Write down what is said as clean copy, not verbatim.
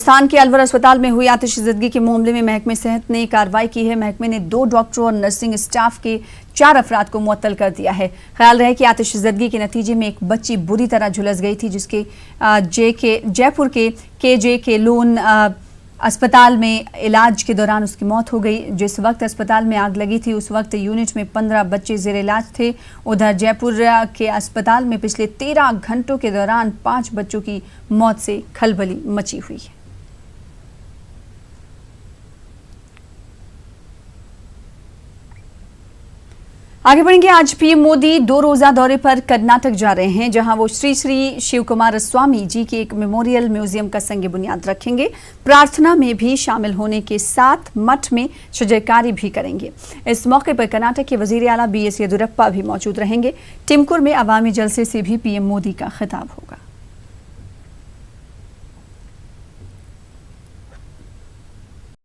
राजस्थान के अलवर अस्पताल में हुई आतिशबाजी के मामले में महकमे सेहत ने कार्रवाई की है। महकमे ने 2 डॉक्टरों और नर्सिंग स्टाफ के 4 अफराद को मुअत्तल कर दिया है। ख्याल रहे कि आतिशबाजी के नतीजे में एक बच्ची बुरी तरह झुलस गई थी, जिसके जयपुर के KJ केलोन अस्पताल में इलाज के दौरान उसकी मौत हो गई। जिस वक्त अस्पताल में आग लगी थी उस वक्त यूनिट में 15 बच्चे जेर इलाज थे। उधर जयपुर के अस्पताल में पिछले 13 घंटों के दौरान 5 बच्चों की मौत से खलबली मची हुई है। आगे बढ़ेंगे। आज पीएम मोदी 2 रोजा दौरे पर कर्नाटक जा रहे हैं, जहां वो श्री श्री शिव कुमार स्वामी जी के एक मेमोरियल म्यूजियम का संग बुनियाद रखेंगे। प्रार्थना में भी शामिल होने के साथ मठ में शजरकारी भी करेंगे। इस मौके पर कर्नाटक के वजीर आला BS येदियुरप्पा भी मौजूद रहेंगे। टिमकुर में अवामी जलसे से भी पीएम मोदी का खिताब होगा।